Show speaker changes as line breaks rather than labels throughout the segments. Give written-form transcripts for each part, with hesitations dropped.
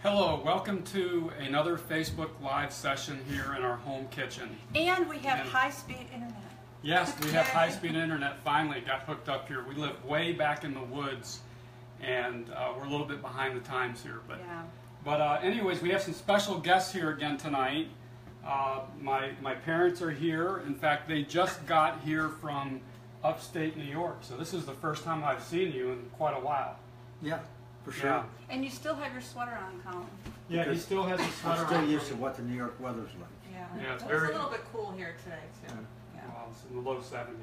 Hello, welcome to another Facebook Live session here in our home kitchen.
And we have high-speed internet.
Yes, we have high-speed internet finally got hooked up here. We live way back in the woods, and we're a little bit behind the times here. But anyways, we have some special guests here again tonight. My parents are here. In fact, they just got here from upstate New York, so this is the first time I've seen you in quite a while.
Yeah, for sure.
Yeah.
And you still have your sweater on, Colin.
Yeah, he still has a sweater on.
I'm still used to what the New York weather's like.
Yeah,
it's
a
very
little bit cool here today, too.
Yeah. Well, it's in the low 70s.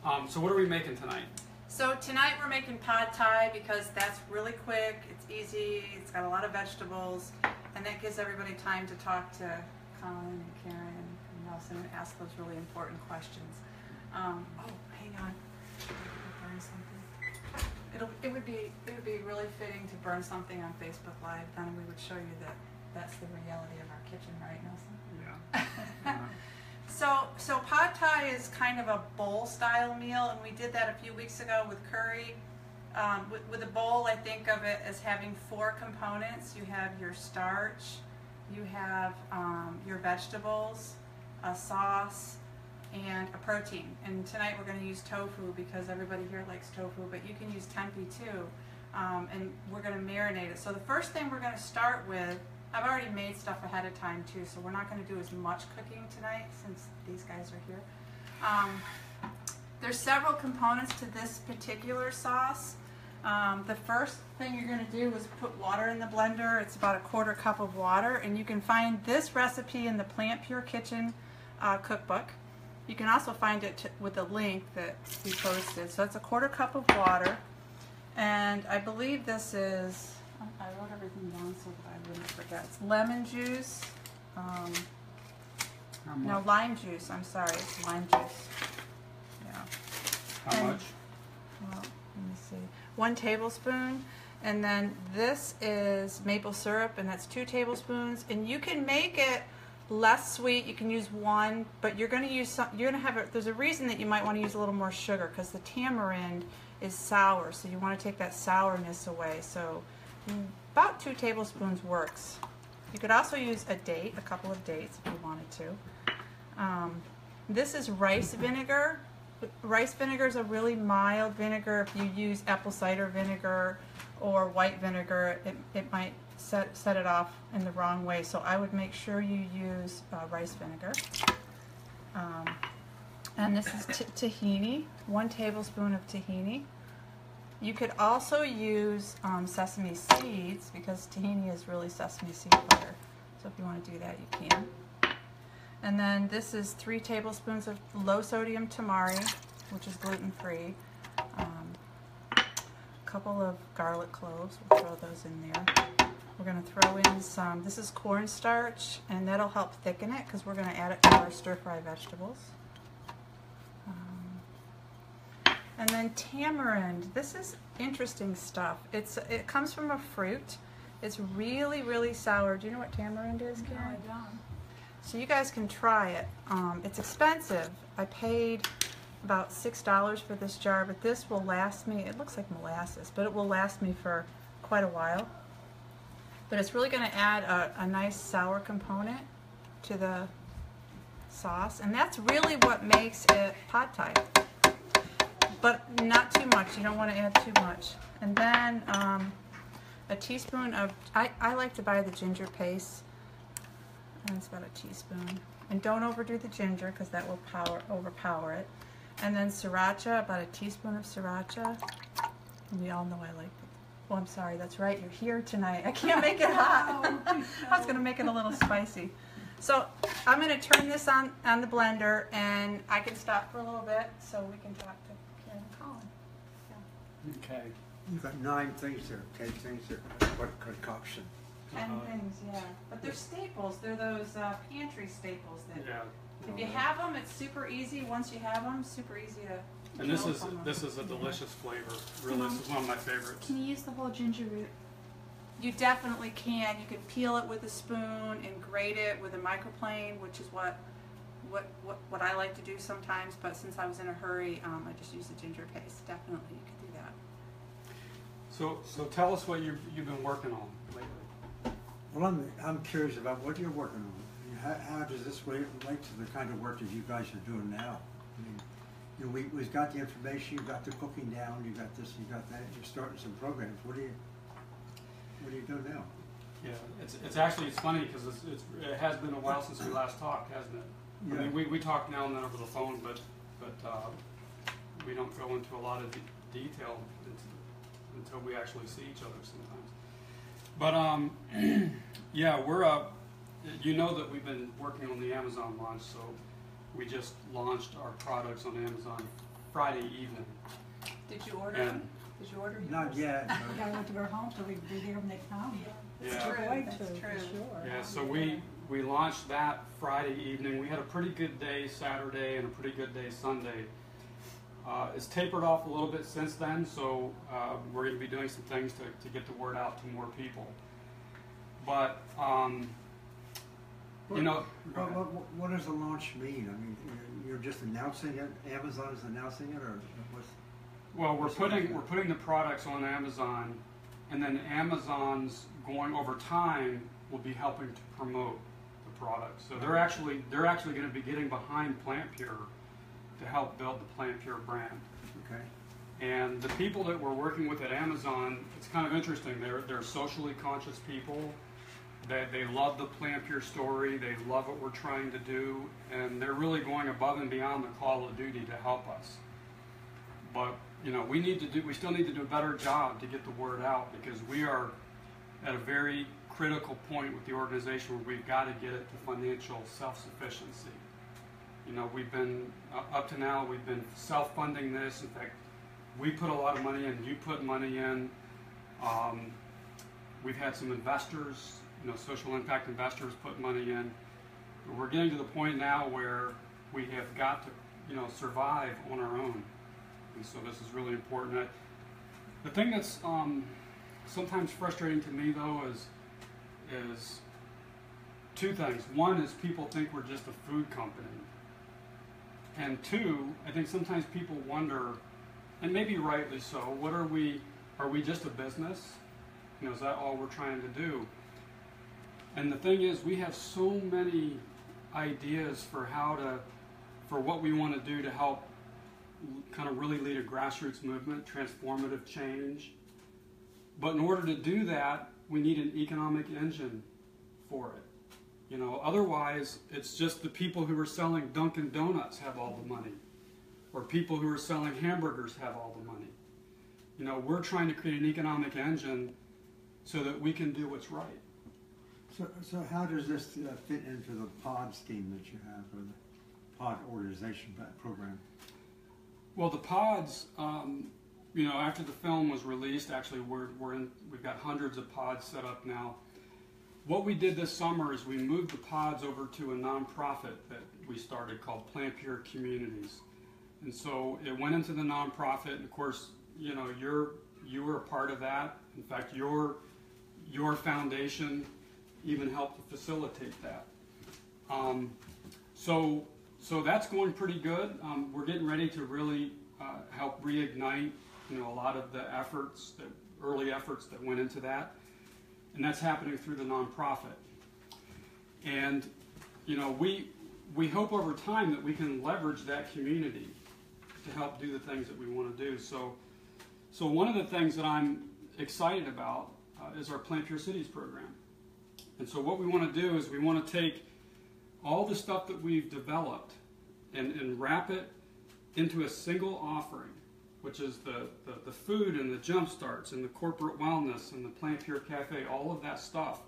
But, so what are we making tonight?
So tonight we're making pad thai because that's really quick, it's easy, it's got a lot of vegetables, and that gives everybody time to talk to Colin and Karen and Nelson and ask those really important questions. Oh, hang on. Burn something. It would be really fitting to burn something on Facebook Live. Then we would show you that that's the reality of our kitchen, right, Nelson?
Yeah.
So pad thai is kind of a bowl style meal, and we did that a few weeks ago with curry. With a bowl, I think of it as having 4 components. You have your starch, you have your vegetables, a sauce, and a protein. And tonight we're going to use tofu because everybody here likes tofu, but you can use tempeh too. And we're going to marinate it. So the first thing we're going to start with, I've already made stuff ahead of time too, so we're not going to do as much cooking tonight since these guys are here. There's several components to this particular sauce. The first thing you're going to do is put water in the blender. It's about a 1/4 cup of water, and you can find this recipe in the PlantPure Kitchen cookbook. You can also find it with a link that we posted. So it's a 1/4 cup of water, and I believe this is, I wrote everything down so that I wouldn't forget. It's lemon juice, no, lime juice, I'm sorry, it's lime juice. Yeah.
How much?
Well, let me see. 1 tablespoon, and then this is maple syrup, and that's 2 tablespoons. And you can make it less sweet. You can use 1, but you're going to use some. You're going to have. There's a reason that you might want to use a little more sugar because the tamarind is sour, so you want to take that sourness away. So about 2 tablespoons works. You could also use a couple of dates if you wanted to. This is rice vinegar. Rice vinegar is a really mild vinegar. If you use apple cider vinegar or white vinegar, it might set it off in the wrong way. So I would make sure you use rice vinegar. And this is tahini, 1 tablespoon of tahini. You could also use sesame seeds because tahini is really sesame seed butter. So if you want to do that, you can. And then this is 3 tablespoons of low sodium tamari, which is gluten-free. A couple of garlic cloves, we'll throw those in there. We're going to throw in some, this is cornstarch, and that'll help thicken it because we're going to add it to our stir-fry vegetables. And then tamarind, this is interesting stuff. It comes from a fruit. It's really, really sour. Do you know what tamarind is, Karen?
No, I don't.
So you guys can try it. It's expensive. I paid about $6 for this jar, but this will last me, it looks like molasses, but it will last me for quite a while. But it's really going to add a nice sour component to the sauce, and that's really what makes it pad thai. But not too much. You don't want to add too much. And then a teaspoon of, I like to buy the ginger paste. And it's about a teaspoon. And don't overdo the ginger because that will overpower it. And then sriracha, about a teaspoon of sriracha. And we all know I like it. Oh, I'm sorry, that's right, you're here tonight. I can't make it hot. I was going to make it a little spicy. So I'm going to turn this on the blender, and I can stop for a little bit so we can talk to Karen and Colin. Yeah.
Okay.
You've got 9 things there, 10 things there. What a concoction.
10 things, yeah. But they're staples. They're those pantry staples that if you
Yeah.
have them, it's super easy. Once you have them, super easy to
And this is a delicious flavor. Really, this is one of my favorites.
Can you use the whole ginger root?
You definitely can. You can peel it with a spoon and grate it with a microplane, which is what I like to do sometimes. But since I was in a hurry, I just used the ginger paste. Definitely, you could do that.
So tell us what you've been working on lately.
Well, I'm curious about what you're working on. I mean, how does this relate to the kind of work that you guys are doing now? I mean, you know, we've got the information, you got the cooking down, you got this, you got that. You're starting some programs. What do you do now?
Yeah, it's funny because it has been a while since we last talked, hasn't it? Yeah. I mean, we talk now and then over the phone, but we don't go into a lot of detail until we actually see each other sometimes. But yeah, we're you know that we've been working on the Amazon launch, so we just launched our products on Amazon Friday evening.
Did you order them? Did you order yours?
Not yet.
We gotta wait to go home till we be there when they come.
That's true. That's true.
For sure.
Yeah, so we launched that Friday evening. We had a pretty good day Saturday and a pretty good day Sunday. It's tapered off a little bit since then, so we're going to be doing some things to get the word out to more people. But, you know...
What does the launch mean? I mean, you're just announcing it? Amazon is announcing it, or what's...
Well, we're putting the products on Amazon, and then Amazon's going over time will be helping to promote the products. So they're actually going to be getting behind PlantPure to help build the PlantPure brand.
Okay.
And the people that we're working with at Amazon, it's kind of interesting. They're socially conscious people. They love the PlantPure story. They love what we're trying to do, and they're really going above and beyond the call of duty to help us. But you know, we still need to do a better job to get the word out, because we are at a very critical point with the organization where we've got to get it to financial self-sufficiency. You know, we've been, up to now, we've been self-funding this. In fact, we put a lot of money in, you put money in. We've had some investors, you know, social impact investors put money in. But we're getting to the point now where we have got to, you know, survive on our own. And so this is really important. The thing that's sometimes frustrating to me, though, is two things. One is people think we're just a food company. And two, I think sometimes people wonder, and maybe rightly so, what are we just a business? You know, is that all we're trying to do? And the thing is, we have so many ideas for what we want to do to help kind of really lead a grassroots movement, transformative change. But in order to do that, we need an economic engine for it. You know, otherwise, it's just the people who are selling Dunkin' Donuts have all the money, or people who are selling hamburgers have all the money. You know, we're trying to create an economic engine so that we can do what's right.
So how does this fit into the pod scheme that you have, or the pod organization program?
Well, the pods, you know, after the film was released, actually we've got hundreds of pods set up now. What we did this summer is we moved the pods over to a nonprofit that we started called PlantPure Communities. And so it went into the nonprofit, and of course, you know, you were a part of that. In fact, your foundation even helped to facilitate that. So that's going pretty good. We're getting ready to really help reignite, you know, a lot of the efforts, the early efforts that went into that, and that's happening through the nonprofit. And you know, we hope over time that we can leverage that community to help do the things that we want to do. So one of the things that I'm excited about is our PlantPure Cities program. And so what we want to do is we want to take all the stuff that we've developed and wrap it into a single offering, which is the food and the jump starts and the corporate wellness and the PlantPure Cafe, all of that stuff.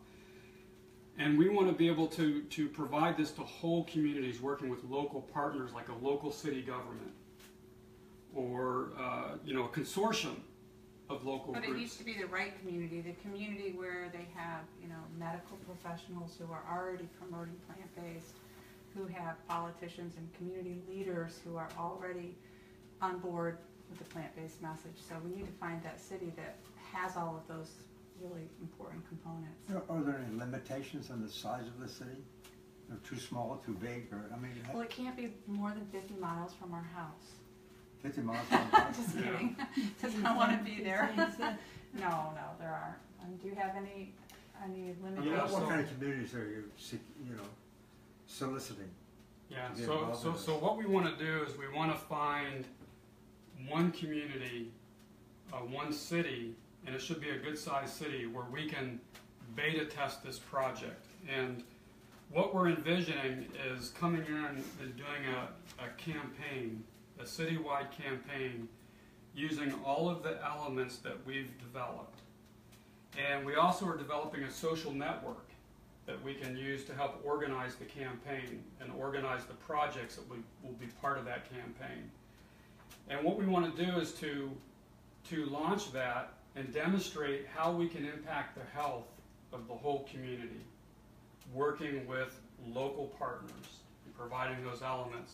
And we want to be able to provide this to whole communities, working with local partners like a local city government or you know, a consortium of local groups.
But it needs to be the right community, the community where they have, you know, medical professionals who are already promoting plant-based, who have politicians and community leaders who are already on board with the plant-based message. So we need to find that city that has all of those really important components.
Are there any limitations on the size of the city? Or too small, too big, or I mean?
Well, it can't be more than 50 miles from our house.
50 miles from our house?
Just kidding. Because I don't want to be there. No, there aren't. Do you have any
any
I mean,
limitations?
what kind of communities are you, soliciting?
Yeah,
to get
so,
involved
so,
in
so
this?
what we want to do is we want to find one community, one city, and it should be a good-sized city where we can beta test this project. And what we're envisioning is coming in and doing a campaign, a citywide campaign, using all of the elements that we've developed. And we also are developing a social network that we can use to help organize the campaign and organize the projects that will be part of that campaign. And what we want to do is to launch that and demonstrate how we can impact the health of the whole community, working with local partners and providing those elements.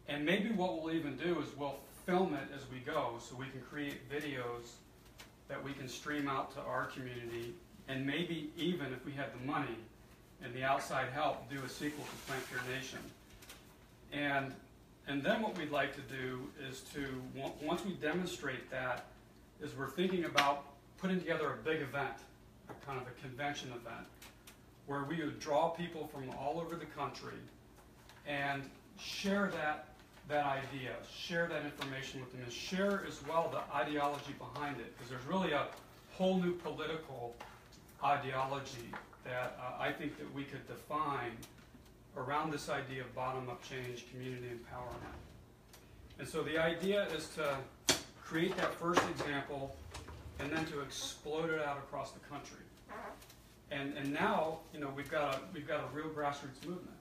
And maybe what we'll even do is we'll film it as we go, so we can create videos that we can stream out to our community, and maybe even, if we had the money and the outside help, do a sequel to PlantPure Nation. And then what we'd like to do is to, once we demonstrate that, is we're thinking about putting together a big event, a kind of a convention event, where we would draw people from all over the country and share that idea, share that information with them, and share as well the ideology behind it, because there's really a whole new political ideology that I think that we could define around this idea of bottom-up change, community empowerment. And so the idea is to create that first example and then to explode it out across the country. And now, we've got a real grassroots movement.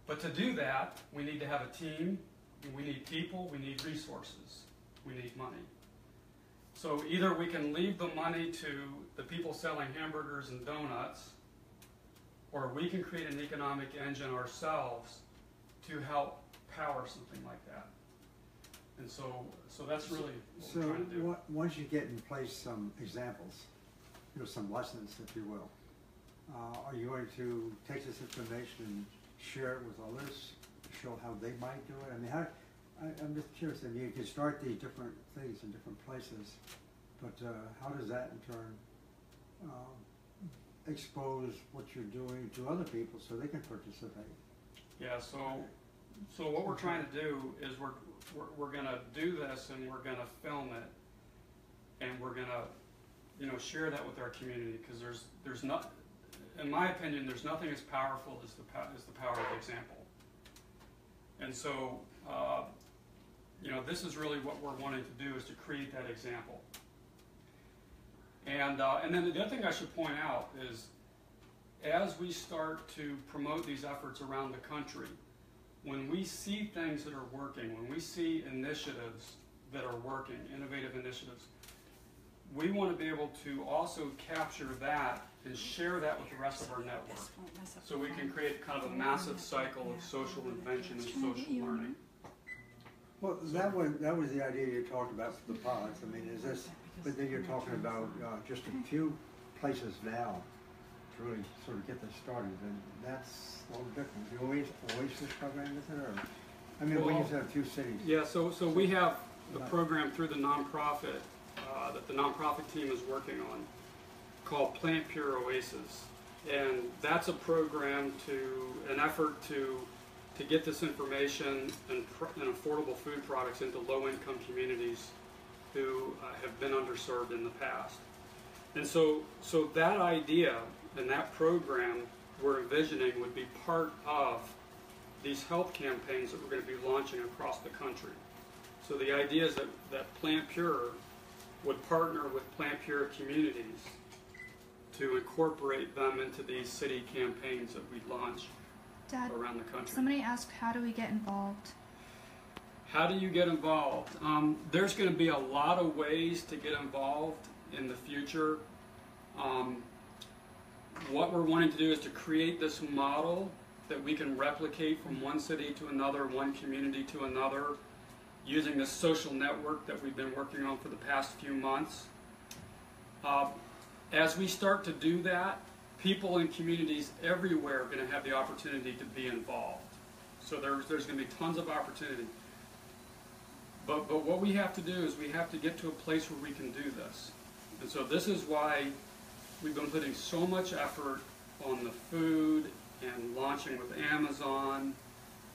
But to do that, we need to have a team, we need people, we need resources, we need money. So either we can leave the money to the people selling hamburgers and donuts, or we can create an economic engine ourselves to help power something like that. And so that's really what we're trying to do.
Once you get in place some examples, some lessons, if you will, are you going to take this information and share it with others, show how they might do it? I mean, I'm just curious. I mean, you can start these different things in different places, but how does that in turn expose what you're doing to other people so they can participate?
Yeah. So what we're trying to do is we're going to do this, and we're going to film it, and we're going to share that with our community, because there's not, in my opinion, there's nothing as powerful as the power of example. And so, this is really what we're wanting to do, is to create that example. And then the other thing I should point out is, as we start to promote these efforts around the country, when we see things that are working, when we see initiatives that are working, innovative initiatives, we want to be able to also capture that and share that with the rest of our network, so we can create kind of a massive cycle of social invention and social learning.
Well, that was the idea you talked about for the pods. I mean, but then you're talking about just a few places now to really sort of get this started, and that's a little different. The Oasis program, is it? Or, I mean, we just have a few cities.
Yeah, so we have the program through the nonprofit that the nonprofit team is working on, called PlantPure Oasis, and that's a program an effort to get this information and affordable food products into low-income communities who have been underserved in the past. And so that idea and that program we're envisioning would be part of these health campaigns that we're going to be launching across the country. So the idea is that PlantPure would partner with PlantPure communities to incorporate them into these city campaigns that we launch
Dad,
around the country.
Somebody asked, how do we get involved?
How do you get involved? There's going to be a lot of ways to get involved in the future. What we're wanting to do is to create this model that we can replicate from one city to another, one community to another, using this social network that we've been working on for the past few months. As we start to do that, people in communities everywhere are going to have the opportunity to be involved. So there's going to be tons of opportunity. But what we have to do is we have to get to a place where we can do this. And so this is why we've been putting so much effort on the food and launching with Amazon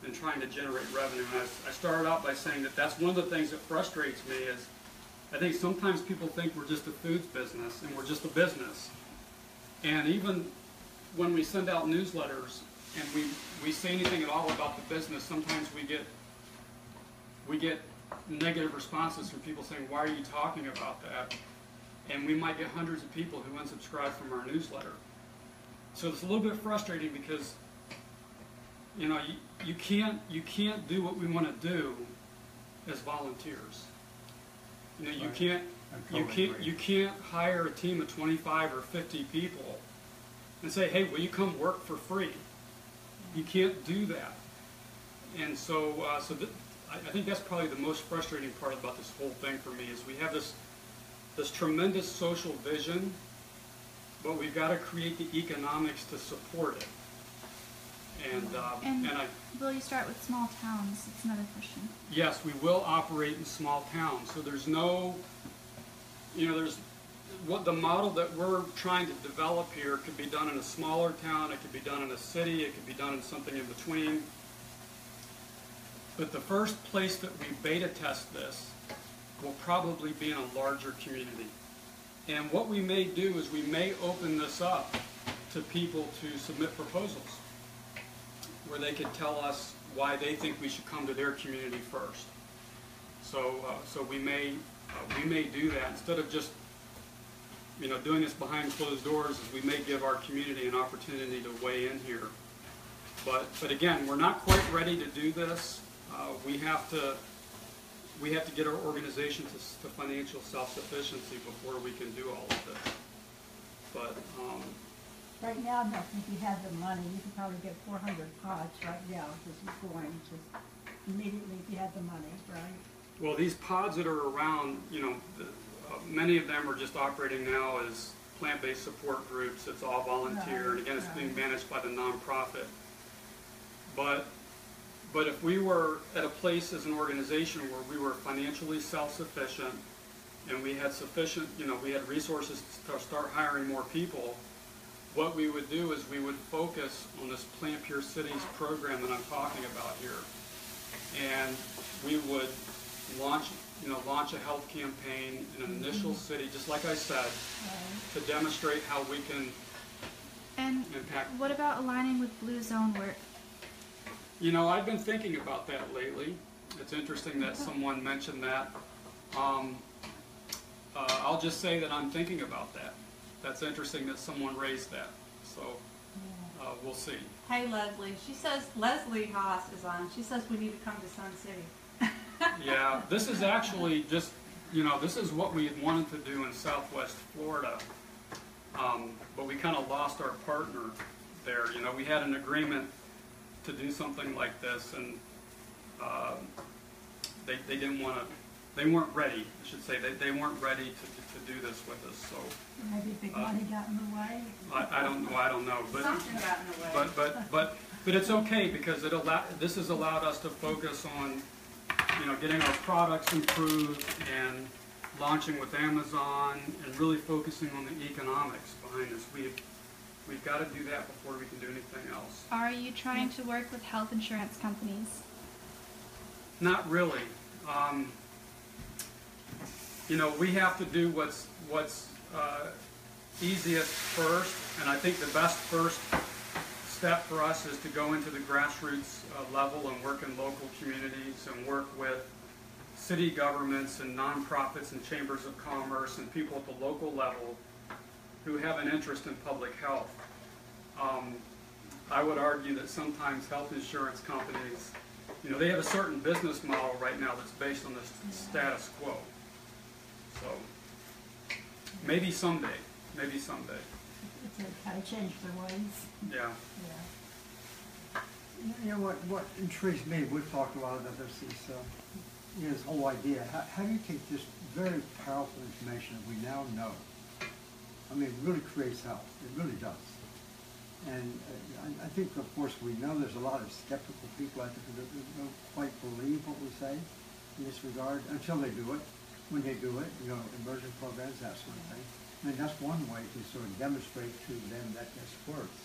and trying to generate revenue. And I started out by saying that that's one of the things that frustrates me is I think sometimes people think we're just a foods business and we're just a business. And even when we send out newsletters and we say anything at all about the business, sometimes we get negative responses from people saying, why are you talking about that? And we might get hundreds of people who unsubscribe from our newsletter. So it's a little bit frustrating because, you know, you can't do what we want to do as volunteers. You know, you can't hire a team of 25 or 50 people and say, hey, will you come work for free? You can't do that. And so, I think that's probably the most frustrating part about this whole thing for me is we have this tremendous social vision, but we've got to create the economics to support it. And
will you start with small towns? It's another question.
Yes, we will operate in small towns. So there's no, you know, there's what the model that we're trying to develop here could be done in a smaller town, it could be done in a city, it could be done in something in between. But the first place that we beta test this will probably be in a larger community. And what we may do is we may open this up to people to submit proposals where they could tell us why they think we should come to their community first. So we may do that instead of just, you know, doing this behind closed doors. Is we may give our community an opportunity to weigh in here. But again, we're not quite ready to do this. We have to get our organization to financial self-sufficiency before we can do all of this. But
Right now, I think if you have the money, you could probably get 400 pods right now, just going, just immediately if you had the money, right?
well, these pods that are around, you know, many of them are just operating now as plant-based support groups. It's all volunteer, and again, it's being managed by the nonprofit. But if we were at a place as an organization where we were financially self-sufficient and we had sufficient, you know, we had resources to start hiring more people, what we would do is we would focus on this PlantPure Cities program that I'm talking about here. And we would launch a health campaign in an initial city, just like I said, to demonstrate how we can impact.
What about aligning with Blue Zone work?
You know, I've been thinking about that lately. It's interesting that someone mentioned that. I'll just say that I'm thinking about that. That's interesting that someone raised that. So we'll see.
Hey, Leslie. She says, Leslie Haas is on. She says we need to come to Sun City.
Yeah, this is actually just, you know, this is what we had wanted to do in Southwest Florida. But we kind of lost our partner there. You know, we had an agreement to do something like this, and they didn't want to. They weren't ready, I should say. They weren't ready to do this with us. So
Maybe big money got in the way.
I don't know. But
Something got in the way.
but it's okay because this has allowed us to focus on, you know, getting our products improved and launching with Amazon and really focusing on the economics behind this. We've got to do that before we can do anything else.
Are you trying to work with health insurance companies?
Not really. You know, we have to do what's easiest first, and I think the best first step for us is to go into the grassroots level and work in local communities and work with city governments and nonprofits and chambers of commerce and people at the local level who have an interest in public health. I would argue that sometimes health insurance companies, you know, they have a certain business model right now that's based on the status quo. So maybe someday.
It's kind of changed their ways.
Yeah.
You know what intrigues me, we've talked a lot about this, is you know, this whole idea. How do you take this very powerful information that we now know? I mean, it really creates health. It really does. And I think, of course, we know there's a lot of skeptical people out there that don't quite believe what we say in this regard until they do it. When they do it, you know, immersion programs, that sort of thing. I mean, that's one way to sort of demonstrate to them that this works.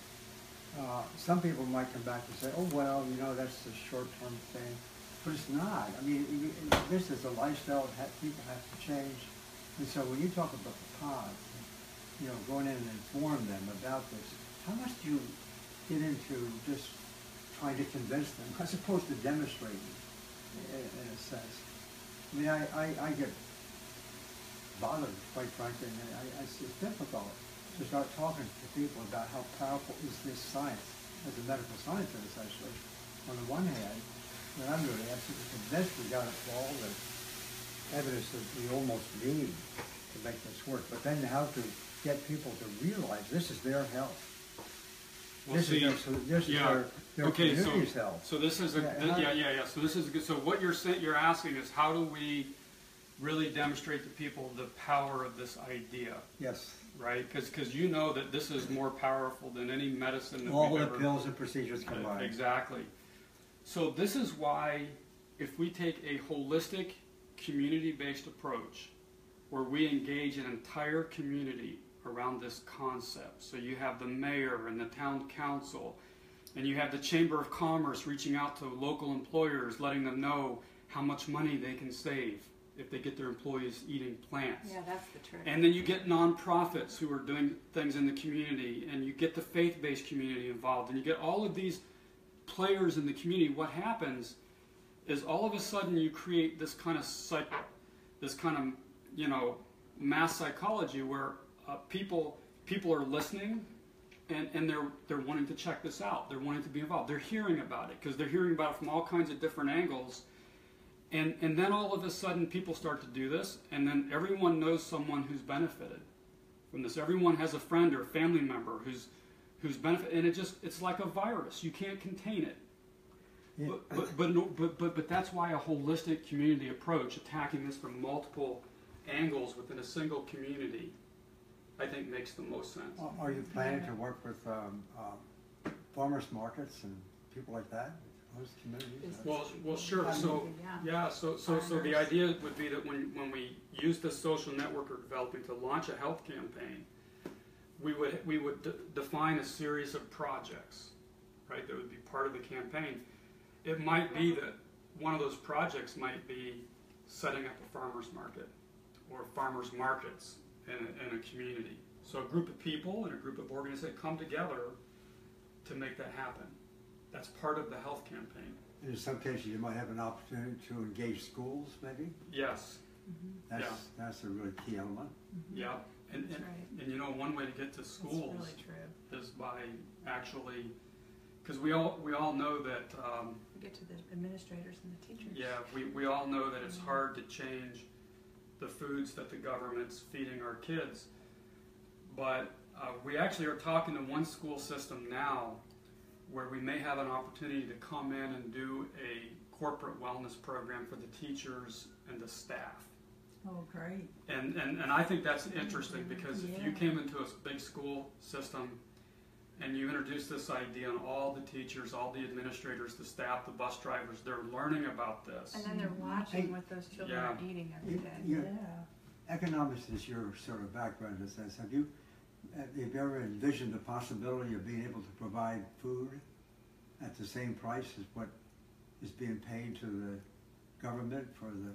Some people might come back and say, oh, well, you know, that's a short-term thing. But it's not. I mean, this is a lifestyle that people have to change. And so when you talk about the pods, you know, going in and inform them about this, how much do you get into just trying to convince them as opposed to demonstrating in a sense? I mean, I get bothered, quite frankly, and it's difficult to start talking to people about how powerful is this science, as a medical scientist, essentially. On the one hand, what I'm really asking is convinced we got all the evidence that we almost need to make this work, but then how to get people to realize this is their health.
Well,
This is their community's health.
So this is So this is good. So what you're asking is, how do we really demonstrate to people the power of this idea?
Yes.
Right? Because you know that this is more powerful than any medicine that
All
we've
the
ever...
pills and procedures combined.
Exactly. So this is why, if we take a holistic, community-based approach, where we engage an entire community around this concept. So you have the mayor and the town council, and you have the Chamber of Commerce reaching out to local employers, letting them know how much money they can save if they get their employees eating plants.
Yeah, that's the trick.
And then you get nonprofits who are doing things in the community, and you get the faith-based community involved, and you get all of these players in the community. What happens is all of a sudden you create this kind of mass psychology where people are listening, and they're wanting to check this out. They're wanting to be involved. They're hearing about it because they're hearing about it from all kinds of different angles. And then all of a sudden people start to do this, and then everyone knows someone who's benefited from this. Everyone has a friend or a family member who's benefited, and it's like a virus. You can't contain it.
Yeah.
But that's why a holistic community approach, attacking this from multiple angles within a single community, I think makes the most sense.
Are you planning to work with farmers markets and people like that? Those communities?
Well, sure. So the idea would be that when we use the social network we're developing to launch a health campaign, we would define a series of projects, right? That would be part of the campaign. It might be that one of those projects might be setting up a farmers market or farmers markets in a community. So a group of people and a group of organizations come together to make that happen. That's part of the health campaign.
And in some cases, you might have an opportunity to engage schools, maybe?
Yes.
Mm-hmm.
That's a really key element.
Mm-hmm.
Yeah. And you know, one way to get to schools
really
is by actually, because we all know that...
get to the administrators and the teachers.
Yeah, we all know that it's hard to change the foods that the government's feeding our kids. But we actually are talking to one school system now where we may have an opportunity to come in and do a corporate wellness program for the teachers and the staff.
Oh, great.
And I think that's interesting because if you came into a big school system and you introduce this idea, and all the teachers, all the administrators, the staff, the bus drivers, they're learning about this.
And then they're watching what those children are eating every day.
Economics is your sort of background in a sense. Have you ever envisioned the possibility of being able to provide food at the same price as what is being paid to the government for the...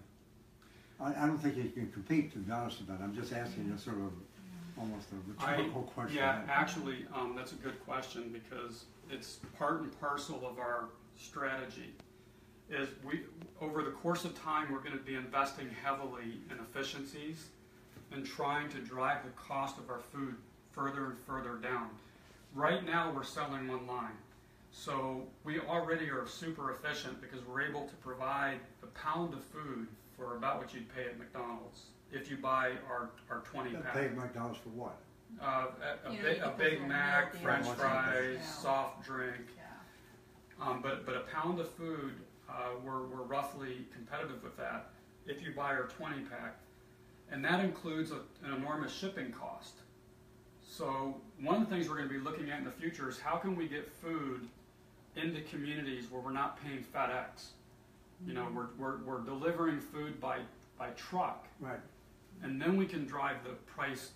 I don't think you can compete, to be honest about it. I'm just asking you sort of almost a rhetorical question.
Yeah, actually, that's a good question because it's part and parcel of our strategy. Is over the course of time, we're going to be investing heavily in efficiencies and trying to drive the cost of our food further and further down. Right now, we're selling online. So we already are super efficient because we're able to provide a pound of food for about what you'd pay at McDonald's if you buy our 20 pack.
Pay at McDonald's for what?
A Big Mac, French fries, soft drink. But a pound of food, we're roughly competitive with that if you buy our 20 pack. And that includes an enormous shipping cost. So one of the things we're going to be looking at in the future is how can we get food into communities where we're not paying FedEx. You know, we're delivering food by truck.
Right.
And then we can drive the price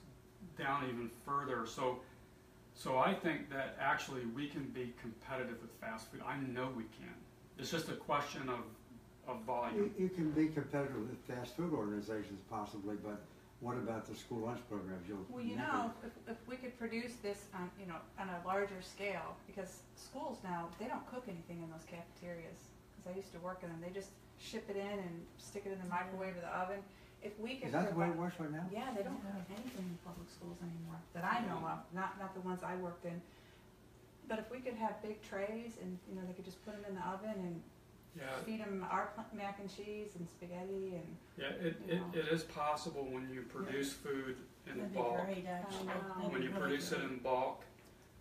down even further. So I think that actually we can be competitive with fast food. I know we can. It's just a question of volume.
You can be competitive with fast food organizations possibly, but what about the school lunch programs?
Well, you know, if we could produce this on, you know, on a larger scale, because schools now, they don't cook anything in those cafeterias. Because I used to work in them, they just ship it in and stick it in the microwave or the oven. If we could
Is that the way it works right now?
Yeah, they don't cook anything in public schools anymore that I know of, not the ones I worked in. But if we could have big trays and, you know, they could just put them in the oven and feed them our mac and cheese and spaghetti and.
Yeah, it is possible when you produce food in
That'd be
bulk.
great, actually. That'd
When
be
you
really
produce it
great.
in bulk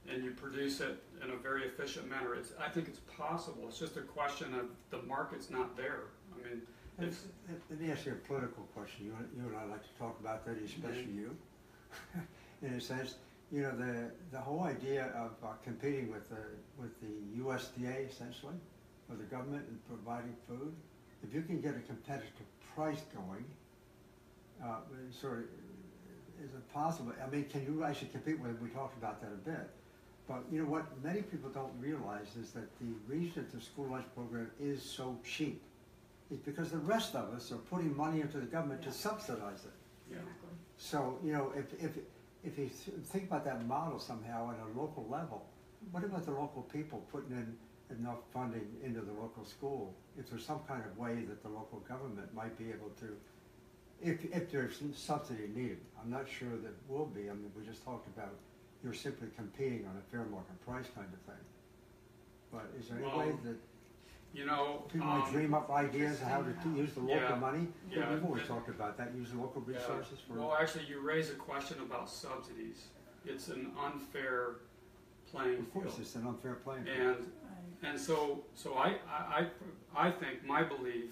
and you produce it in a very efficient manner, I think it's possible. It's just a question of the market's not there. I mean, it's,
Let me ask you a political question. You and I like to talk about that, especially you. In a sense, you know, the whole idea of competing with the USDA essentially, or the government in providing food, if you can get a competitive price going, sort of, is it possible? I mean, can you actually compete with it? We talked about that a bit. But you know what many people don't realize is that the reason the school lunch program is so cheap is because the rest of us are putting money into the government to subsidize it.
yeah.
So, you know, if you think about that model somehow at a local level, what about the local people putting in enough funding into the local school? If there's some kind of way that the local government might be able to, if there's subsidy needed, I'm not sure that will be. I mean, we just talked about you're simply competing on a fair market price kind of thing. But is there any way that
you know,
people might dream up ideas of how to use the local money?
Yeah,
We've always talked about that, use the local resources for.
Well, actually, you raise a question about subsidies. It's an unfair playing
Of course,
field.
it's an unfair playing field.
And so I think my belief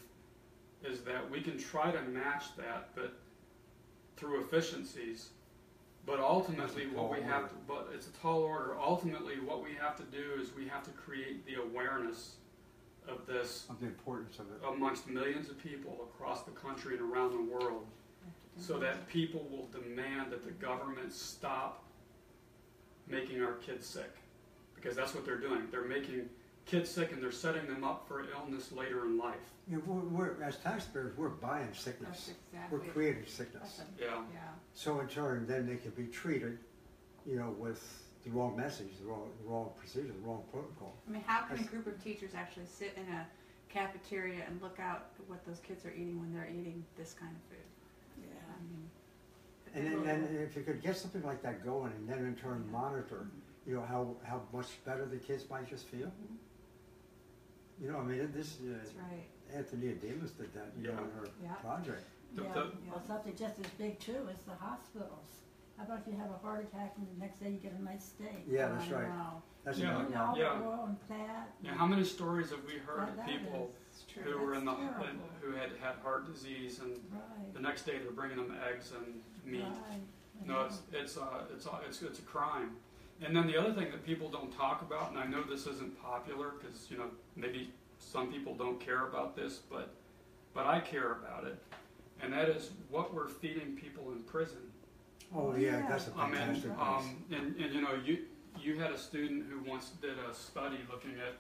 is that we can try to match that, but through efficiencies. But ultimately, what we have to, but it's a tall order. Ultimately, what we have to do is we have to create the awareness of this,
of the importance of it,
amongst millions of people across the country and around the world, so that people will demand that the government stop making our kids sick, because that's what they're doing. They're making kids sick and they're setting them up for illness later in life.
You know, we're as taxpayers, we're buying sickness.
That's exactly.
We're creating sickness.
Yeah.
So in turn, then they can be treated, you know, with the wrong message, the wrong procedure, the wrong protocol.
I mean, how can a group of teachers actually sit in a cafeteria and look out at what those kids are eating when they're eating this kind of food?
Yeah.
I mean,
And then if you could get something like that going, and then in turn monitor, you know, how much better the kids might just feel. You know, I mean, this
that's right.
Anthony Demas did that, you know, in her project.
Well, something just as big too is the hospitals. How about if you have a heart attack and the next day you get a nice steak?
Yeah, that's right. That's
Yeah.
another.
And that.
Yeah, how many stories have we heard of
That
people
It's true.
who were in the
That's
who had heart disease, and
Right.
the next day they're bringing them eggs and meat?
Right.
No, it's a crime. And then the other thing that people don't talk about, and I know this isn't popular because, you know, maybe some people don't care about this, but I care about it, and that is what we're feeding people in prison.
Oh yeah, that's a
I mean,
fantastic place.
and you know, you had a student who once did a study looking at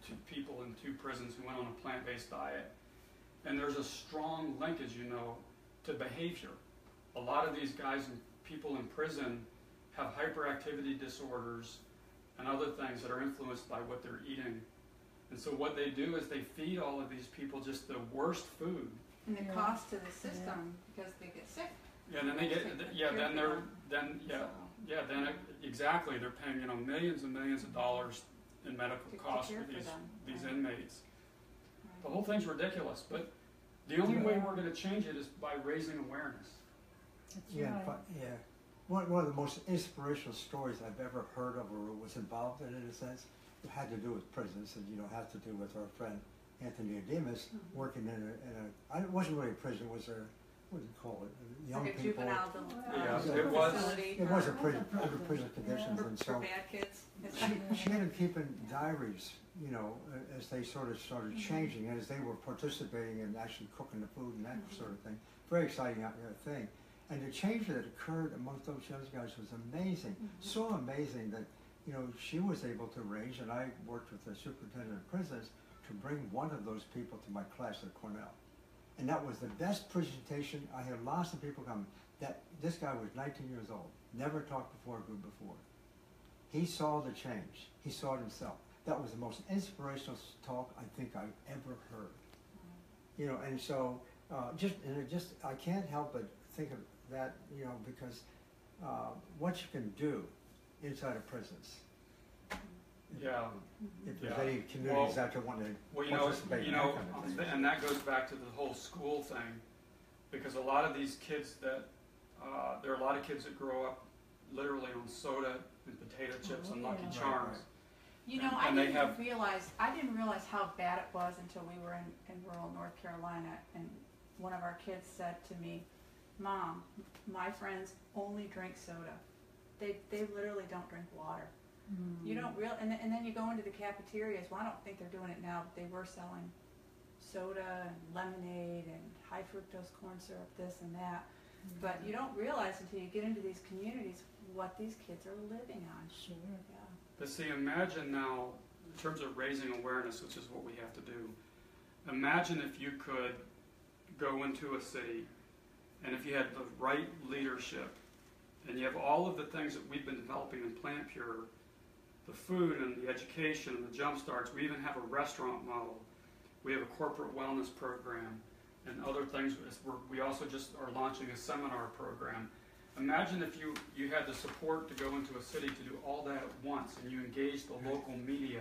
two people in two prisons who went on a plant-based diet, and there's a strong link, as you know, to behavior. A lot of these guys and people in prison have hyperactivity disorders and other things that are influenced by what they're eating. And so what they do is they feed all of these people just the worst food.
And the cost to the system because they get sick.
Yeah, then they get, exactly, they're paying, you know, millions and millions of dollars in medical costs for these inmates. The whole thing's ridiculous, but the only way we're going to change it is by raising awareness.
That's
Yeah,
right.
but yeah. One of the most inspirational stories I've ever heard of or was involved in a sense, it had to do with prisons, and you know, had to do with our friend Anthony Demas working in a it wasn't really a prison, it was a, what do you call it? Young
like a
people.
juvenile
Yeah, it was.
facility
It was a prison, under prison conditions, and
for
so
bad kids.
she had them keeping diaries, you know, as they sort of started changing, and as they were participating in actually cooking the food and that sort of thing. Very exciting thing. And the change that occurred amongst those young guys was amazing. So amazing that, you know, she was able to arrange, and I worked with the superintendent of prisons to bring one of those people to my class at Cornell. And that was the best presentation. I had lots of people come. This guy was 19 years old, never talked before a group before. He saw the change. He saw it himself. That was the most inspirational talk I think I've ever heard. You know, and so I can't help but think of that, you know, because what you can do inside of prisons.
Yeah.
If there's any communities that want to participate in that kind of thing.
And that goes back to the whole school thing, because a lot of these kids that there are a lot of kids that grow up literally on soda and potato chips and Lucky Charms.
Right. You know, I didn't realize how bad it was until we were in rural North Carolina, and one of our kids said to me, "Mom, my friends only drink soda. They literally don't drink water." You don't and then you go into the cafeterias. Well, I don't think they're doing it now, but they were selling soda and lemonade and high fructose corn syrup, this and that. But you don't realize until you get into these communities what these kids are living on.
Sure.
Yeah.
But see, imagine now, in terms of raising awareness, which is what we have to do, imagine if you could go into a city and if you had the right leadership and you have all of the things that we've been developing in PlantPure, the food and the education and the jump starts. We even have a restaurant model. We have a corporate wellness program and other things. We also just are launching a seminar program. Imagine if you had the support to go into a city to do all that at once, and you engage the local media,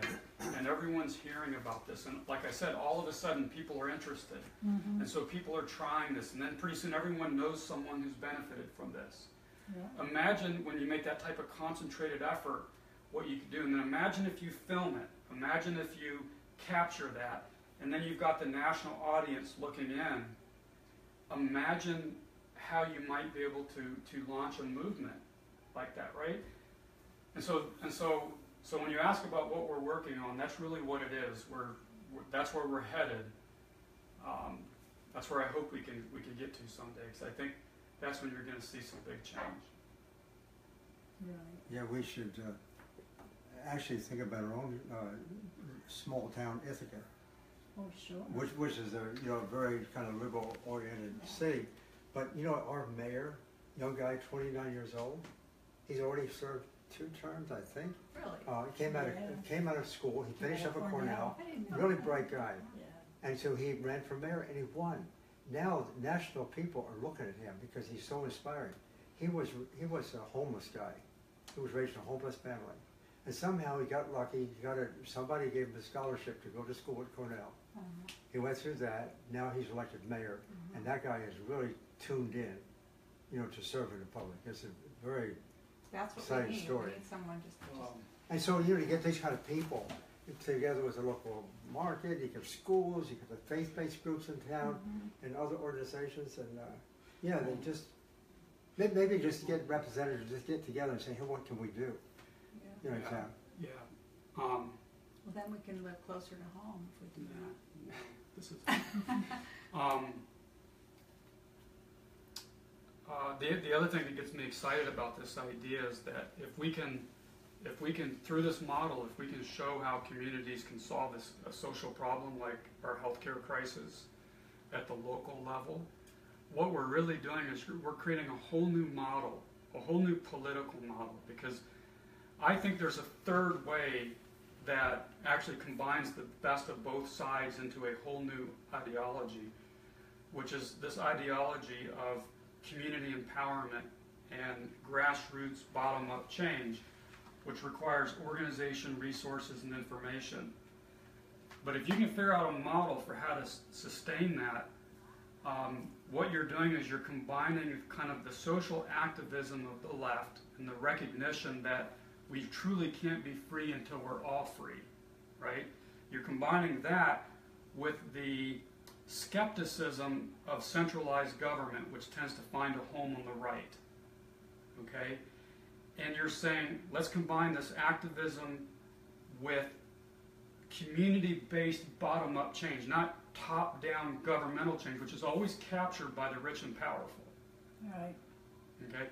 and everyone's hearing about this. And like I said, all of a sudden people are interested. And so people are trying this, and then pretty soon everyone knows someone who's benefited from this. Yeah. Imagine when you make that type of concentrated effort, what you could do. And then imagine if you film it. Imagine if you capture that. And then you've got the national audience looking in. Imagine how you might be able to launch a movement like that, right? And so when you ask about what we're working on, that's really what it is. That's where we're headed. That's where I hope we can get to someday, because I think that's when you're going to see some big change.
Right.
Yeah, we should actually think about our own small town Ithaca,
Sure.
which is a very kind of liberal oriented city. But our mayor, young guy, 29 years old, he's already served 2 terms, I think.
Really?
He came out of school. He finished up at Cornell. Really bright guy.
Yeah.
And so he ran for mayor and he won. Now national people are looking at him because he's so inspiring. He was a homeless guy. He was raised in a homeless family. And somehow he got lucky. Somebody gave him a scholarship to go to school at Cornell. He went through that. Now he's elected mayor, and that guy is really tuned in, to serving the public. It's a very exciting story.
We need someone just.
And so you get these kind of people together with the local market. You get schools. You get the faith-based groups in town, and other organizations, and they just maybe just get representatives, just get together and say, "Hey, what can we do?" In town.
Yeah.
Well, then we can live closer to home if we do that.
This is the other thing that gets me excited about this idea is that if we can through this model, if we can show how communities can solve a social problem like our healthcare crisis at the local level, what we're really doing is we're creating a whole new model, a whole new political model, because I think there's a third way that actually combines the best of both sides into a whole new ideology, which is this ideology of community empowerment and grassroots bottom-up change, which requires organization, resources, and information. But if you can figure out a model for how to sustain that, what you're doing is you're combining kind of the social activism of the left and the recognition that we truly can't be free until we're all free, right? You're combining that with the skepticism of centralized government, which tends to find a home on the right, okay? And you're saying, let's combine this activism with community-based bottom-up change, not top-down governmental change, which is always captured by the rich and powerful.
Right.
Okay?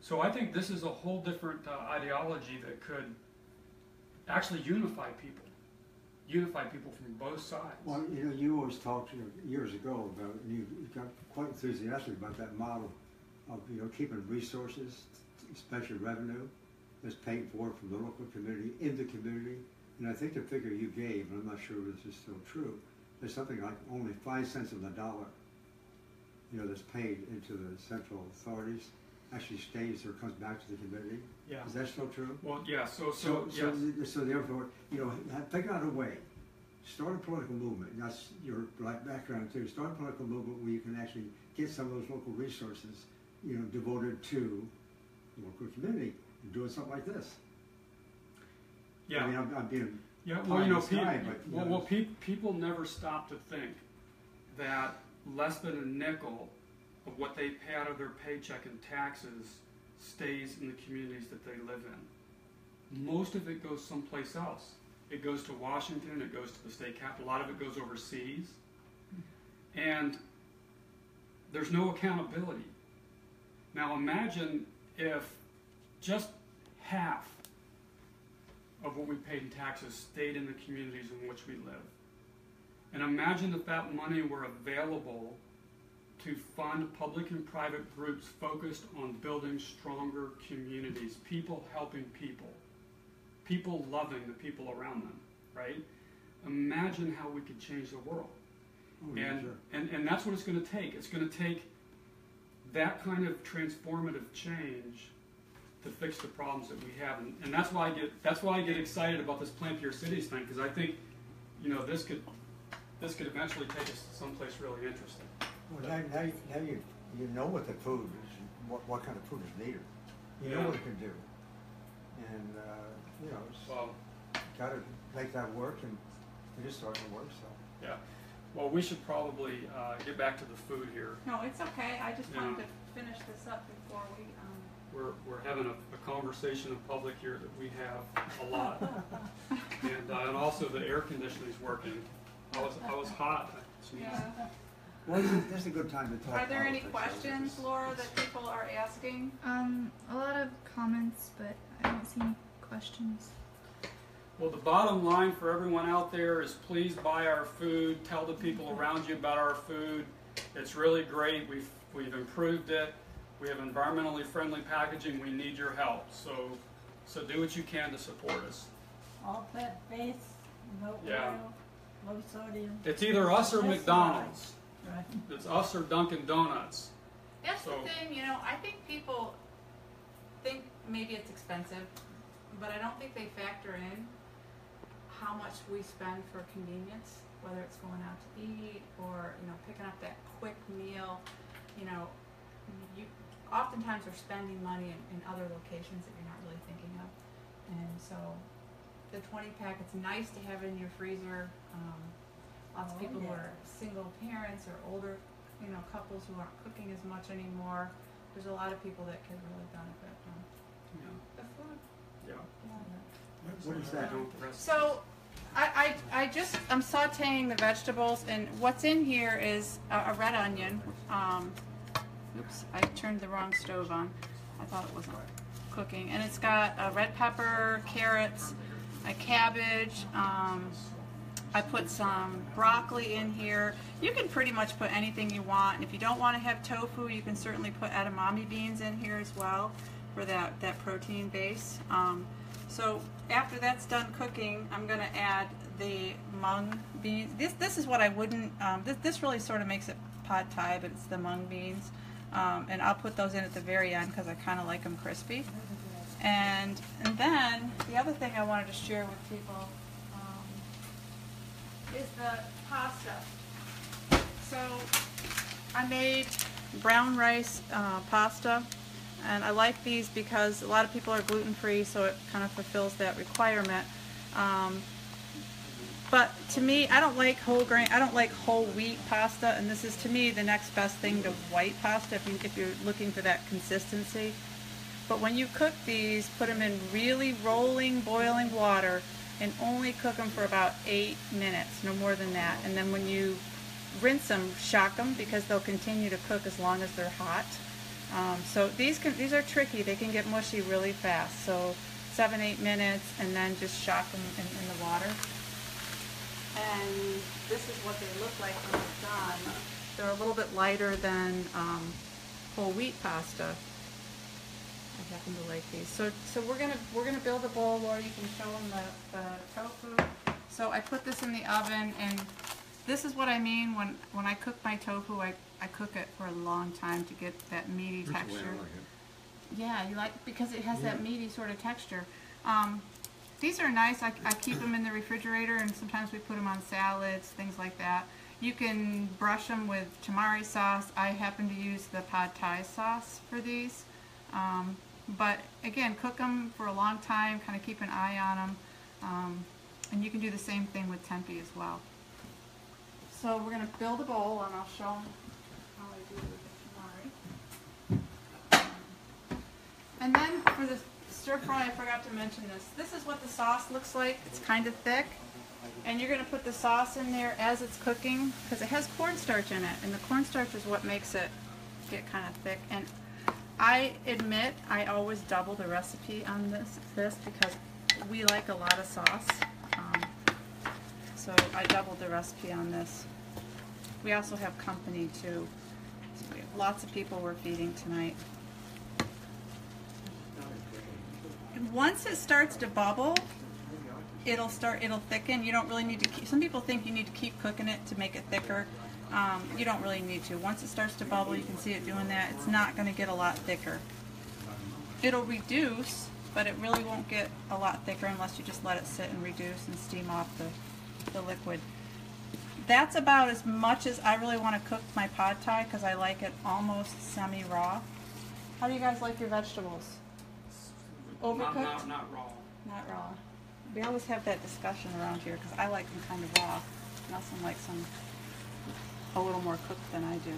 So I think this is a whole different ideology that could actually unify people from both sides.
Well, you know, you always talked years ago about, and you got quite enthusiastic about that model of, you know, keeping resources, especially revenue, that's paid for from the local community, in the community. And I think the figure you gave, and I'm not sure if this is still true, there's something like only 5 cents on the dollar, you know, that's paid into the central authorities, actually stays or comes back to the community.
Yeah.
Is that still true?
Well, yeah, so
therefore, you know, figure out a way. Start a political movement. That's your background too. Start a political movement where you can actually get some of those local resources, you know, devoted to the local community and doing something like this.
Yeah.
I mean, I'm being
well, you know,
people
never stop to think that less than a nickel of what they pay out of their paycheck in taxes stays in the communities that they live in. Most of it goes someplace else. It goes to Washington, it goes to the state capital, a lot of it goes overseas. And there's no accountability. Now imagine if just half of what we paid in taxes stayed in the communities in which we live. And imagine if that money were available to fund public and private groups focused on building stronger communities, people helping people, people loving the people around them, right? Imagine how we could change the world.
Oh, yeah, sure.
And that's what it's going to take. It's going to take that kind of transformative change to fix the problems that we have, and that's why I get excited about this PlantPure Cities thing, because I think, you know, this could eventually take us to someplace really interesting.
Well, now you know what the food is, what kind of food is needed. You know what it can do, and you know, got to make that work, and it is starting to work. So
yeah, well, we should probably get back to the food here.
No, it's okay. I just wanted to finish this up before we.
We're having a conversation in public here that we have a lot, and also the air conditioning's working. I was hot.
Yeah.
Well, this is a good time to talk.
Are there any questions, Laura, that people are asking?
A lot of comments, but I don't see any questions.
Well, the bottom line for everyone out there is please buy our food. Tell the people around you about our food. It's really great. We've improved it. We have environmentally friendly packaging. We need your help. So do what you can to support us.
All plant-based, no oil, low sodium.
It's either us or McDonald's.
Right.
It's us or Dunkin' Donuts.
That's the thing, you know, I think people think maybe it's expensive, but I don't think they factor in how much we spend for convenience, whether it's going out to eat or, you know, picking up that quick meal. You know, you oftentimes are spending money in other locations that you're not really thinking of. And so the 20-pack, it's nice to have it in your freezer. Lots of people who are single parents or older, you know, couples who aren't cooking as much anymore. There's a lot of people that can really benefit from the food.
Yeah.
What is that?
So I'm sauteing the vegetables, and what's in here is a red onion. Oops, I turned the wrong stove on. I thought it wasn't cooking. And it's got red pepper, carrots, a cabbage. I put some broccoli in here. You can pretty much put anything you want. And if you don't want to have tofu, you can certainly put edamame beans in here as well for that protein base. So after that's done cooking, I'm going to add the mung beans. This is what I wouldn't, this really sort of makes it pad thai, but it's the mung beans. And I'll put those in at the very end because I kind of like them crispy. And then the other thing I wanted to share with people is the pasta. So I made brown rice pasta, and I like these because a lot of people are gluten-free, so it kind of fulfills that requirement. But to me, I don't like whole grain, I don't like whole wheat pasta, and this is to me the next best thing to white pasta if you're looking for that consistency. But when you cook these, put them in really rolling, boiling water and only cook them for about 8 minutes, no more than that. And then when you rinse them, shock them because they'll continue to cook as long as they're hot. So these are tricky. They can get mushy really fast. So 7-8 minutes, and then just shock them in the water. And this is what they look like when it's done. They're a little bit lighter than whole wheat pasta. I happen to like these. So we're gonna build a bowl, Laura. You can show them the tofu. So I put this in the oven, and this is what I mean when I cook my tofu. I cook it for a long time to get that meaty texture.
That's the way I like it.
Yeah, you like, because it has that meaty sort of texture. These are nice. I keep them in the refrigerator, and sometimes we put them on salads, things like that. You can brush them with tamari sauce. I happen to use the pad thai sauce for these. But again, cook them for a long time, kind of keep an eye on them. And you can do the same thing with tempeh as well. So we're going to build a bowl, and I'll show them how I do it with the tamari. And then for the stir fry, I forgot to mention this. This is what the sauce looks like. It's kind of thick. And you're going to put the sauce in there as it's cooking, because it has cornstarch in it. And the cornstarch is what makes it get kind of thick. And I admit I always double the recipe on this because we like a lot of sauce. So I doubled the recipe on this. We also have company too. So we have lots of people we're feeding tonight. And once it starts to bubble, it'll thicken. You don't really need to keep, some people think you need to keep cooking it to make it thicker. You don't really need to. Once it starts to bubble, you can see it doing that. It's not going to get a lot thicker. It'll reduce, but it really won't get a lot thicker unless you just let it sit and reduce and steam off the liquid. That's about as much as I really want to cook my pad thai, because I like it almost semi-raw. How do you guys like your vegetables? Overcooked?
Not raw.
Not raw. We always have that discussion around here because I like them kind of raw. Nelson likes them a little more cooked than I do.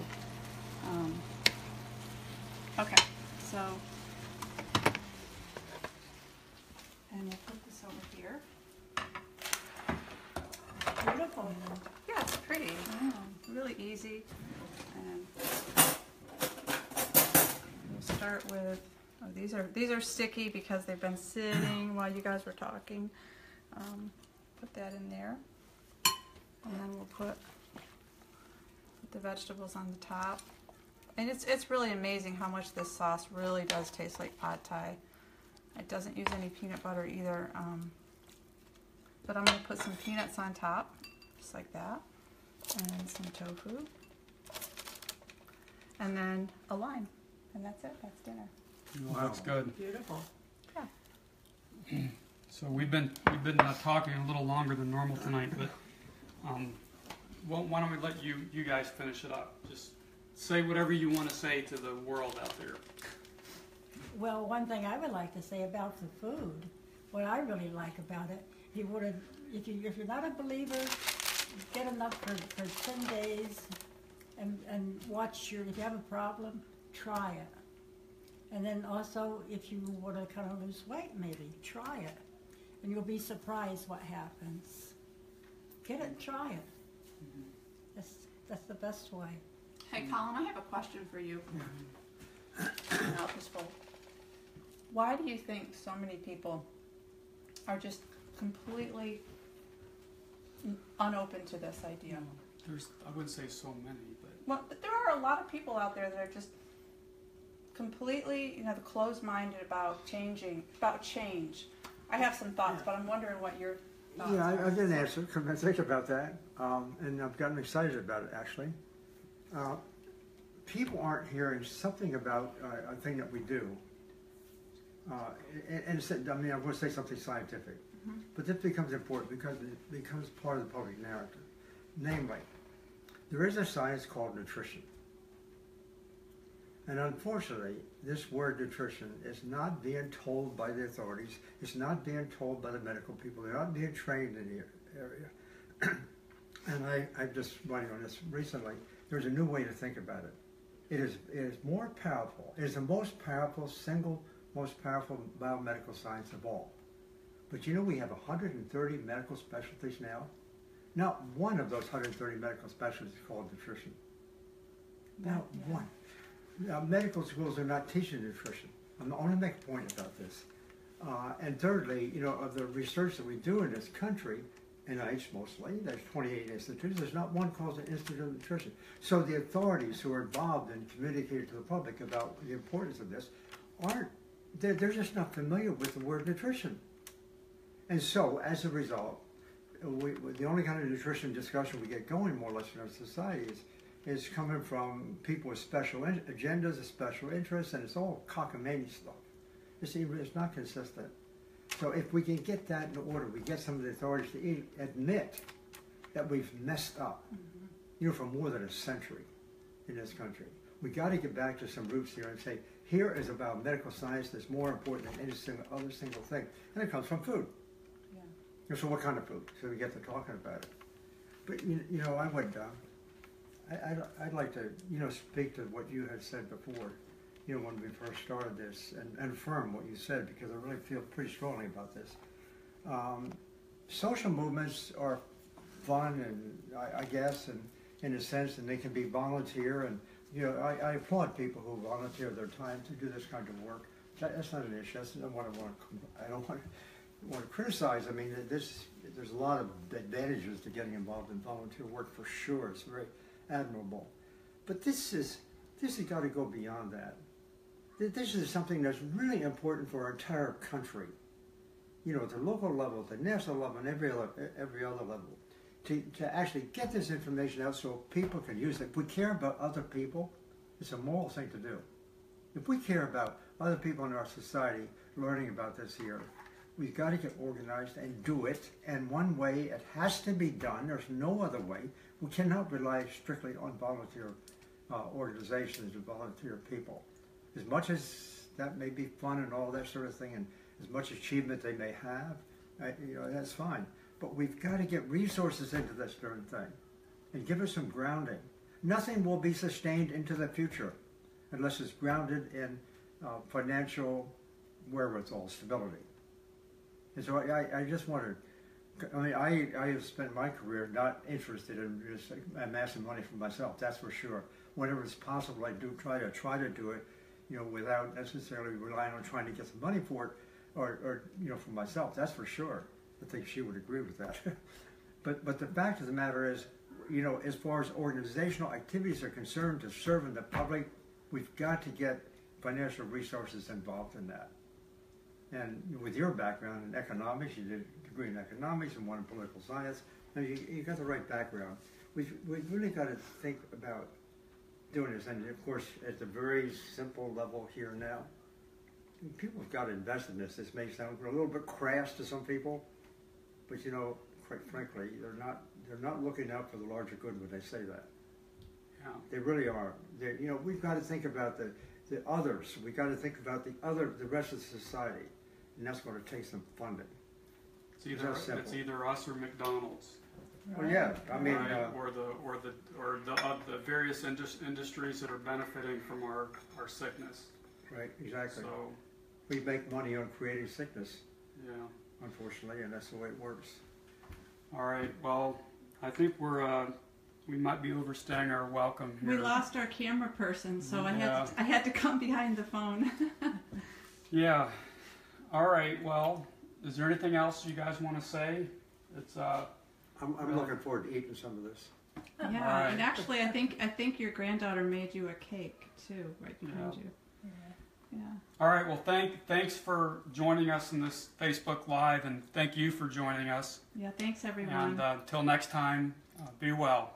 Okay, so, and we'll put this over here. Beautiful. Yeah, it's pretty. Really easy. And we'll start with, oh, these are sticky because they've been sitting while you guys were talking. Put that in there, and then we'll put the vegetables on the top. And it's really amazing how much this sauce really does taste like pad thai. It doesn't use any peanut butter either. But I'm going to put some peanuts on top, just like that, and some tofu, and then a lime, and that's it. That's dinner.
Well, that's good.
Beautiful. Yeah.
So we've been talking a little longer than normal tonight, but well, why don't we let you guys finish it up? Just say whatever you want to say to the world out there.
Well, one thing I would like to say about the food, what I really like about it, if you're not a believer, get enough for 10 days and watch if you have a problem, try it. And then also, if you want to kind of lose weight, maybe, try it. And you'll be surprised what happens. Get it and try it. That's the best way.
Hey, Colin, I have a question for you. I'll just fold. Why do you think so many people are just completely unopen to this idea?
I wouldn't say so many, but
Well, there are a lot of people out there that are just completely, closed-minded about change. I have some thoughts, but I'm wondering what your thoughts
Yeah,
are.
I didn't answer. I think about that, and I've gotten excited about it actually. People aren't hearing something about a thing that we do. And I mean, I want to say something scientific, but this becomes important because it becomes part of the public narrative. Namely, there is a science called nutrition. And unfortunately, this word nutrition is not being told by the authorities. It's not being told by the medical people. They're not being trained in the area. And I'm just writing on this recently. There's a new way to think about it. It is more powerful. It is the most powerful, most powerful biomedical science of all. But we have 130 medical specialties now. Not one of those 130 medical specialties is called nutrition. Not one. medical schools are not teaching nutrition. I want to make a point about this. And thirdly, you know, of the research that we do in this country, NIH mostly, there's 28 institutes, there's not one called an Institute of Nutrition. So the authorities who are involved in communicating to the public about the importance of this they're just not familiar with the word nutrition. And so, as a result, the only kind of nutrition discussion we get going more or less in our society is coming from people with special agendas, and special interests, and it's all cockamamie stuff. It's not consistent. So if we can get that in order, we get some of the authorities to admit that we've messed up, you know, for more than a century in this country. We got to get back to some roots here and say, here is about medical science that's more important than any other single thing. And it comes from food. Yeah. So what kind of food? So we get to talking about it. But, you know, I would, I'd like to, you know, speak to what you had said before, you know, when we first started this, and affirm what you said, because I really feel pretty strongly about this. Social movements are fun, and I guess, and in a sense, and they can be volunteer, and you know, I applaud people who volunteer their time to do this kind of work. That's not an issue. That's not what I don't want to criticize. I mean, there's a lot of advantages to getting involved in volunteer work for sure. It's very admirable, but this has got to go beyond that. This is something that's really important for our entire country. You know, at the local level, at the national level, and every other level. To actually get this information out so people can use it. If we care about other people, it's a moral thing to do. If we care about other people in our society learning about this here, we've got to get organized and do it. And one way it has to be done, there's no other way. We cannot rely strictly on volunteer organizations and volunteer people. As much as that may be fun and all that sort of thing, and as much achievement they may have, you know, that's fine. But we've got to get resources into this darn thing and give it some grounding. Nothing will be sustained into the future unless it's grounded in financial wherewithal, stability. And so I just wanted, I mean, I have spent my career not interested in just amassing money for myself, that's for sure. Whenever it's possible, I do try to do it, you know, without necessarily relying on trying to get some money for it or you know, for myself, that's for sure. I think she would agree with that. but the fact of the matter is, you know, as far as organizational activities are concerned to serving the public, we've got to get financial resources involved in that. And with your background in economics, you did a degree in economics and one in political science, and you got the right background. We've really got to think about doing this, and of course, at the very simple level here now, people have got to invest in this. This may sound a little bit crass to some people, but you know, quite frankly, they're not looking out for the larger good when they say that. Yeah. They really are. You know, we've got to think about the others. We've got to think about the rest of society, and that's going to take some funding.
It's either us or McDonald's.
Well, yeah, I mean,
right? or the various industries that are benefiting from our sickness.
Right, exactly.
So
we make money on creating sickness.
Yeah.
Unfortunately, and that's the way it works.
All right. Well, I think we might be overstaying our welcome here.
We lost our camera person, so I had to come behind the phone.
Yeah. All right. Well, is there anything else you guys want to say? It's
I'm looking forward to eating some of this.
Yeah, right. And actually, I think your granddaughter made you a cake too, right behind you. Yeah.
All right. Well, thanks for joining us in this Facebook Live, and thank you for joining us.
Yeah. Thanks, everyone.
And until next time, be well.